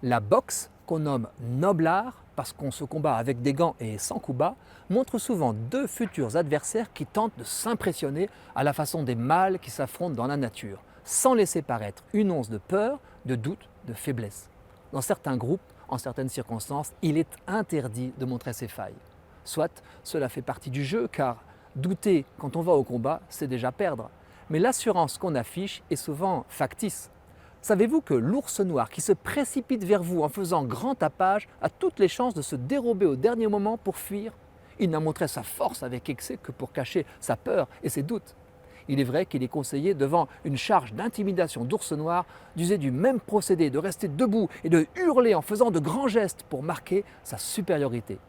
La boxe, qu'on nomme noble art, parce qu'on se combat avec des gants et sans coups bas, montre souvent deux futurs adversaires qui tentent de s'impressionner à la façon des mâles qui s'affrontent dans la nature, sans laisser paraître une once de peur, de doute, de faiblesse. Dans certains groupes, en certaines circonstances, il est interdit de montrer ses failles. Soit cela fait partie du jeu, car douter quand on va au combat, c'est déjà perdre. Mais l'assurance qu'on affiche est souvent factice. Savez-vous que l'ours noir qui se précipite vers vous en faisant grand tapage a toutes les chances de se dérober au dernier moment pour fuir? Il n'a montré sa force avec excès que pour cacher sa peur et ses doutes. Il est vrai qu'il est conseillé, devant une charge d'intimidation d'ours noir, d'user du même procédé, de rester debout et de hurler en faisant de grands gestes pour marquer sa supériorité.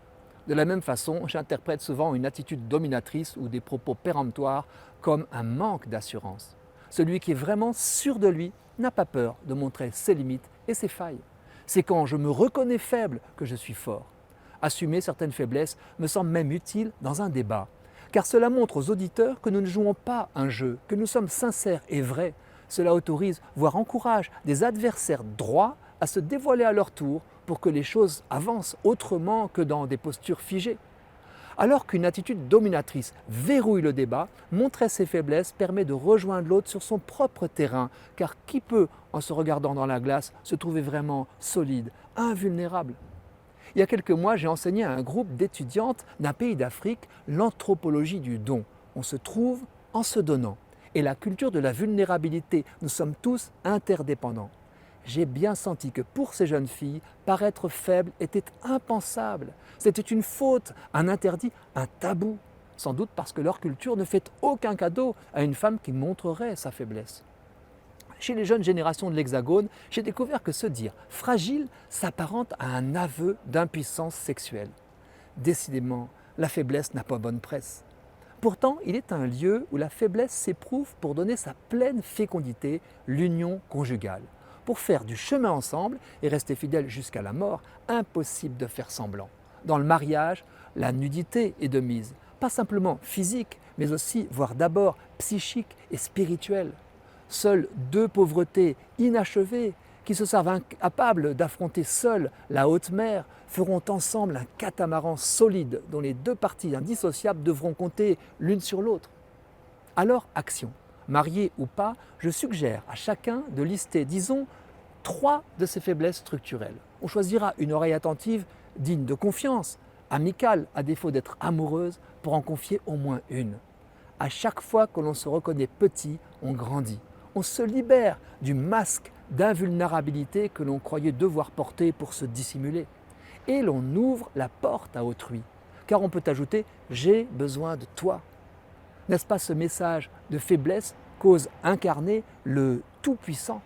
De la même façon, j'interprète souvent une attitude dominatrice ou des propos péremptoires comme un manque d'assurance. Celui qui est vraiment sûr de lui n'a pas peur de montrer ses limites et ses failles. C'est quand je me reconnais faible que je suis fort. Assumer certaines faiblesses me semble même utile dans un débat, car cela montre aux auditeurs que nous ne jouons pas un jeu, que nous sommes sincères et vrais. Cela autorise, voire encourage, des adversaires droits à se dévoiler à leur tour pour que les choses avancent autrement que dans des postures figées. Alors qu'une attitude dominatrice verrouille le débat, montrer ses faiblesses permet de rejoindre l'autre sur son propre terrain, car qui peut, en se regardant dans la glace, se trouver vraiment solide, invulnérable? Il y a quelques mois, j'ai enseigné à un groupe d'étudiantes d'un pays d'Afrique l'anthropologie du don. On se trouve en se donnant. Et la culture de la vulnérabilité, nous sommes tous interdépendants. J'ai bien senti que pour ces jeunes filles, paraître faible était impensable. C'était une faute, un interdit, un tabou. Sans doute parce que leur culture ne fait aucun cadeau à une femme qui montrerait sa faiblesse. Chez les jeunes générations de l'Hexagone, j'ai découvert que se dire fragile s'apparente à un aveu d'impuissance sexuelle. Décidément, la faiblesse n'a pas bonne presse. Pourtant, il est un lieu où la faiblesse s'éprouve pour donner sa pleine fécondité, l'union conjugale. Pour faire du chemin ensemble et rester fidèles jusqu'à la mort, impossible de faire semblant. Dans le mariage, la nudité est de mise, pas simplement physique, mais aussi, voire d'abord, psychique et spirituelle. Seules deux pauvretés inachevées, qui se savent incapables d'affronter seules la haute mer, feront ensemble un catamaran solide dont les deux parties indissociables devront compter l'une sur l'autre. Alors, action. Marié ou pas, je suggère à chacun de lister, disons, 3 de ses faiblesses structurelles. On choisira une oreille attentive, digne de confiance, amicale à défaut d'être amoureuse, pour en confier au moins une. À chaque fois que l'on se reconnaît petit, on grandit. On se libère du masque d'invulnérabilité que l'on croyait devoir porter pour se dissimuler. Et l'on ouvre la porte à autrui. Car on peut ajouter « j'ai besoin de toi ». N'est-ce pas ce message de faiblesse qu'ose incarner le Tout-Puissant ?